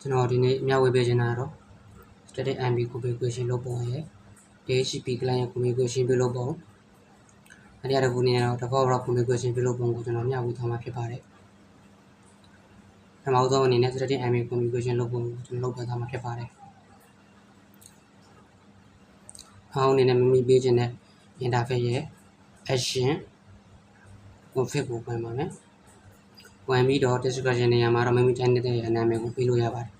ကျွန်တော်ဒီနေ့အများဝေပေးချင်တာတော့ static MB configuration လုပ်ပုံရဲ့ DHCP client configuration ပြုလုပ်ပုံအတရားတစ်ခုနဲ့တော့ default route configuration ပြုလုပ်ပုံကိုကျွန်တော်မျှဝေထားမှာဖြစ်ပါတယ်ပထမဆုံးအနေနဲ့ static MB configuration လုပ်ပုံကိုကျွန်တော်လုပ်ပြထားမှာဖြစ်ပါတယ်အောင်းအနေနဲ့မိမိပေးချင်တဲ့ interface ရဲ့ action config ကိုဝင်ပါမယ်ဝင်ပြီးတော့ description နေရာမှာတော့မိမိတိုင်းတဲ့အနာမည်ကိုပေးလို့ရပါတယ်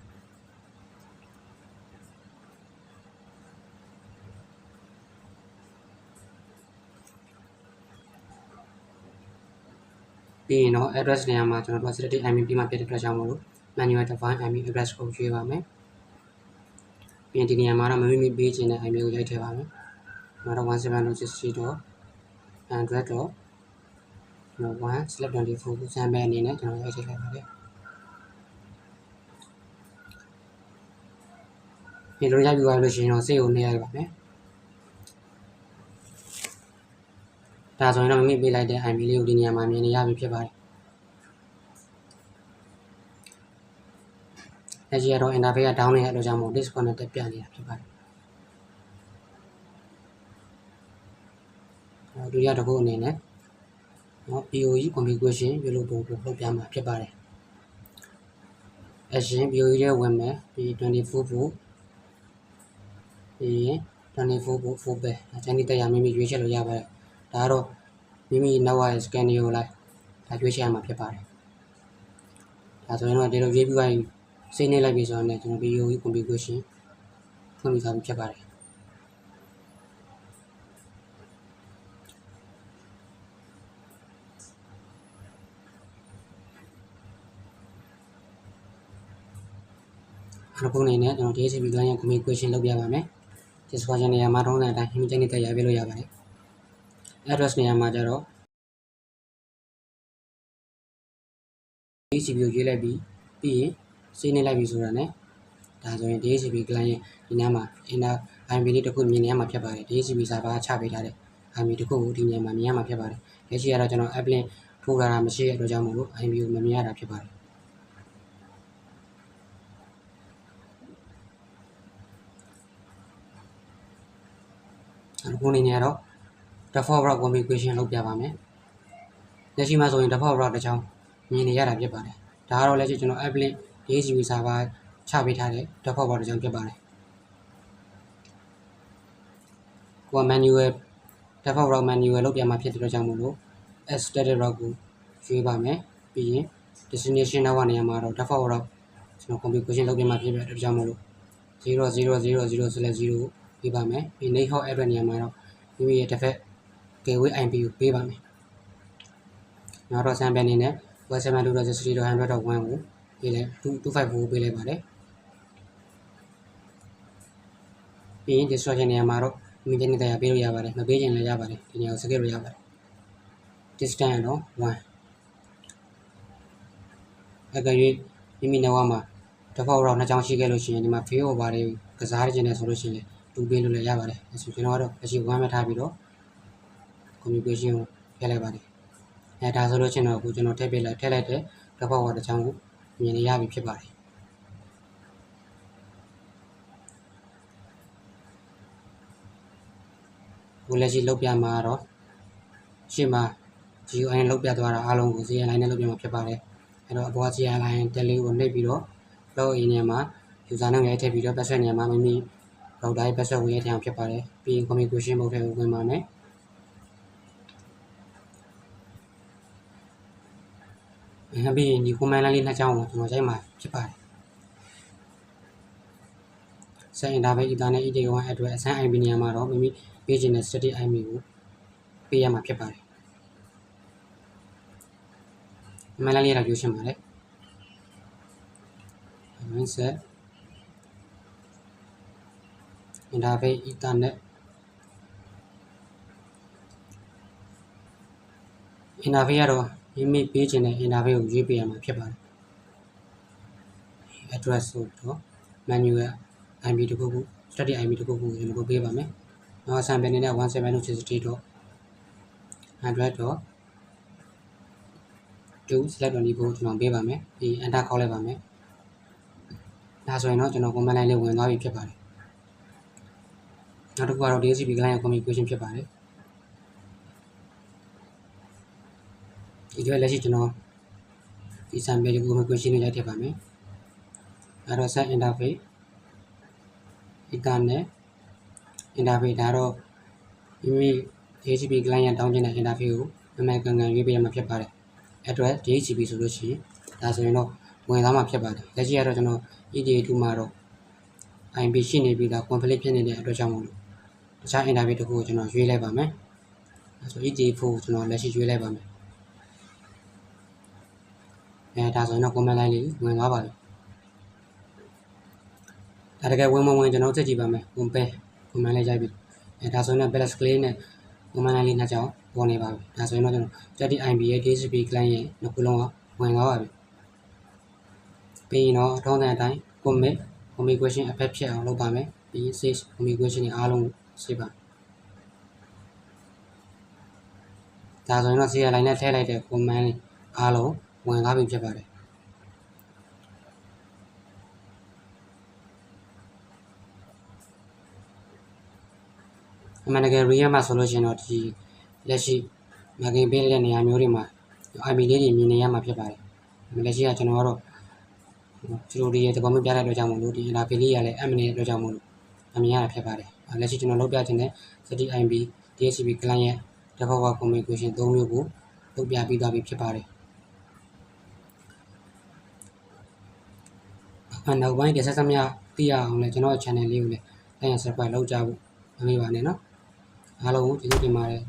ပြီးရင်တော့ address နေရာမှာကျွန်တော်တို့ static MB ပြီးမှဖြစ်တဲ့အတွက်ကြောင့်မို့လို့ manual define MB address ကိုရွေးပါမယ်ပြီးရင်ဒီနေရာမှာတော့မိမိပေးချင်တဲ့ MB ကိုရိုက်ထည့်ပါမယ်ကျွန်တော် 172.168.1/24 ကိုစမ်းမဲ့အနေနဲ့ကျွန်တော်ရိုက်ထည့်လိုက်ပါတယ်ဒီလိုရိုက်ပြီးသွားလို့ရှိရင်တော့စေးကိုနေရိုက်ပါမယ်ဒါဆိုရင်တော့မိမိပေးလိုက်တဲ့ MB လေးကိုဒီနေရာမှာမြင်နေရပြီဖြစ်ပါတယ်လက်ရှိကတော့ interface က down နေတဲ့အတွက်ကြောင့်မို့ disconnected ပြနေတာဖြစ်ပါတယ်ဒုတိယတစ်ခုအနေနဲ့POE configuration ပြုလုပ်ပုံကိုလုပ်ပြမှာဖြစ်ပါတယ် action POE ရဲ့ဝင်မယ်ပြီး24 volt ပြီးရင်24 volt 4 pair အကျဉ်းတိတရားမိမိရွေးချယ်လို့ရပါတယ်ဒါကတော့မိမိနောက်ဝါ scan ကိုလိုက်ဒါရွေးချယ်ရမှာဖြစ်ပါတယ်ဒါဆိုရင်တော့ဒီလိုရွေးပြီးသွားရင်စိတ်နေလိုက်ပြီဆိုတော့ကျွန်တော် POE configuration ဖွင့်ပြီးသားဖြစ်ပါတယ်အခုအနေနဲ့ကျွန်တော် DHCP client configuration လုပ်ပြပါမယ် description နေရာမှာတော့အတိုင်းမိမိတိုင်းနဲ့ရိုက်ပေးလို့ရပါတယ် address နေရာမှာကျတော့ DHCP ကိုရွေးလိုက်ပြီးရင်စိတ်နေလိုက်ပြီဆိုတာနဲ့ဒါဆိုရင် DHCP client ဒီနားမှာ inner IMP လေးတစ်ခုမြင်နေရမှာဖြစ်ပါတယ် DHCP server ချပေးထားတဲ့ IMP တစ်ခုကိုဒီနေရာမှာမြင်ရမှာဖြစ်ပါတယ်လက်ရှိကတော့ကျွန်တော် app link ထိုးထားတာမရှိတဲ့အတွက်ကြောင့်မို့လို့ IMP ကိုမမြင်ရတာဖြစ်ပါတယ်အခုအနေနဲ့တော့ default route configuration လုပ်ပြပါမယ်လက်ရှိမှာဆိုရင် default route တစ်ချောင်းမြင်နေရတာဖြစ်ပါတယ်ဒါကတော့လက်ရှိကျွန်တော် app link DHCP server ချပေးထားတဲ့ default route တစ်ချောင်းဖြစ်ပါတယ်ကိုက manual default route manual လုပ်ပြမှာဖြစ်တဲ့အတွက်ကြောင့်မို့လို့ static route ကိုရွေးပါမယ်ပြီးရင် destination နောက်ကနေရာမှာတော့ default route ကျွန်တော် configuration လုပ်ပြမှာဖြစ်တဲ့အတွက်ကြောင့်မို့လို့ 0000/0 ပေးပါမယ်ပြီး network address နေရာမှာတော့မိမိရဲ့တစ်ဖက် gateway IP ကိုပေးပါမယ်နောက်တော့ sample အနေနဲ့ 172.168.100.1 ကိုပေးလိုက်254ကိုပေးလိုက်ပါတယ်ပြီးရင် destruction နေရာမှာတော့မိမိတဲ့တရားပေးလို့ရပါတယ်မပေးချင်လည်းရပါတယ်ဒီနေရာကို skip လို့ရပါတယ် distance တော့1အကယ်၍မိမိနောက်မှာ default route နှစ်ချောင်းရှိခဲ့လို့ရှိရင်ဒီမှာ fail over တွေကစားရခြင်းနဲ့ဆိုလို့ရှိရင်2ပေးလို့လည်းရပါတယ်အဲဆိုကျွန်တော်ကတော့အရှိ1ပဲထားပြီးတော့ configuration ကိုထည့်လိုက်ပါတယ်အဲဒါဆိုလို့ချင်းတော့အခုကျွန်တော်ထည့်လိုက်တဲ့ default route တစ်ချောင်းကိုမြင်နေရပြီဖြစ်ပါတယ်ကိုလက်ရှိလောက်ပြမှာတော့ရှေ့မှာ GUI လောက်ပြသွားတာအားလုံးကို CLI နဲ့လောက်ပြမှာဖြစ်ပါတယ်အဲ့တော့အပေါ် CLI တက်လေးကိုနှိပ်ပြီးတော့ login နေရာမှာ user name ရိုက်ထည့်ပြီးတော့ password နေရာမှာမိမိ router ရဲ့ password ဝင်ရထားအောင်ဖြစ်ပါတယ်ပြီးရင် configuration mode ထဲကိုဝင်ပါမယ်ပြီးရင်ဒီ command line လေးနှစ်ချောင်းကိုကျွန်တော်ရိုက်မှာဖြစ်ပါတယ်set interface ethernet ED1 address assign IP နေရာမှာတော့မိမိပေးချင်တဲ့ static IP ကိုပေးရမှာဖြစ်ပါတယ်command line လေးတော့ယူရှင်းပါတယ်set interface ethernet interface ကတော့မိမိပေးချင်တဲ့ interface ကိုရွေးပေးရမှာဖြစ်ပါတယ် address ဆိုတော့ manual IP တစ်ခုခု static IP တစ်ခုခုကျွန်တော်ပေးပါမယ်နောက် sample အနေနဲ့ 172.168.100.2 select 24 ကျွန်တော်ပေးပါမယ်ပြီး enter ခေါက်လိုက်ပါမယ် ဒါဆိုရင်တော့ကျွန်တော် command line လေးဝင်သွားပြီဖြစ်ပါတယ်နောက်တစ်ခုကတော့ DHCP client configuration ဖြစ်ပါတယ်ဒီအတွက်လက်ရှိကျွန်တော်ဒီ sample ကို configuration လေးလိုက်ထည့်ပါမယ်အဲ့တော့ set interface Ethernet interface ဒါတော့မိမိ DHCP client ရတောင်းချင်တဲ့ interface ကိုမှန်ကန်ကန်ရွေးပေးရမှာဖြစ်ပါတယ်အဲ့တော့ DHCP ဆိုလို့ရှိရင်ဒါဆိုရင်တော့ဝင်သွားမှာဖြစ်ပါတယ်လက်ရှိကတော့ကျွန်တော် EDA2 မှာတော့ IP ရှိနေပြီးသား conflict ဖြစ်နေတဲ့အတွက်ကြောင့်မို့လို့တခြား interface တစ်ခုကိုကျွန်တော်ရွေးလိုက်ပါမယ်အဲဆို EDA4 ကိုကျွန်တော်လက်ရှိရွေးလိုက်ပါမယ်ဒါဆိုရင်တော့ command line လေးဝင်သွားပါပြီဒါတကယ်ဝင်မဝင်ကျွန်တော်စစ်ကြည့်ပါမယ် compare command line ရိုက်ပြီဒါဆိုရင်တော့ balance clay နဲ့ command line လေးနှစ်ကြောင်းဝင်နေပါပြီဒါဆိုရင်တော့ကျွန်တော် static IP ရဲ့ DHCP client ရဲ့နှစ်ခုလုံးကဝင်သွားပါပြီပြီးရင်တော့အထောင်းတဲ့အတိုင်း commit configuration effect ဖြစ်အောင်လုပ်ပါမယ်ပြီး save configuration တွေအားလုံး save ပါဒါဆိုရင်တော့ CLI နဲ့ထည့်လိုက်တဲ့ command လေးအားလုံးဝင်သွားပြီဖြစ်ပါတယ်အမှန်တကယ် real မှာဆိုလို့ရှိရင်တော့ဒီလက်ရှိ marking ပေးတဲ့နေရာမျိုးတွေမှာ IP လေးတွေမြင်နေရမှာဖြစ်ပါတယ်လက်ရှိကကျွန်တော်ကတော့ဒီလိုဒီရဲ့သဘောမျိုးပြတဲ့အတွက်ကြောင့်မို့လို့ဒီ interface လေးရလဲ M နေတဲ့အတွက်ကြောင့်မို့လို့အမြင်ရတာဖြစ်ပါတယ်လက်ရှိကျွန်တော်လုပ်ပြခြင်းတဲ့ static IP DHCP client ရဲ့ default configuration 3မျိုးကိုလုပ်ပြပြီးသွားပြီဖြစ်ပါတယ်နောက်ပိုင်းဒီဆက်စပ်များသိရအောင်လဲကျွန်တော် channel လေးကိုလည်း like and subscribe လုပ်ကြဖို့မမေ့ပါနဲ့เนาะအားလုံးကိုကျေးဇူးတင်ပါတယ်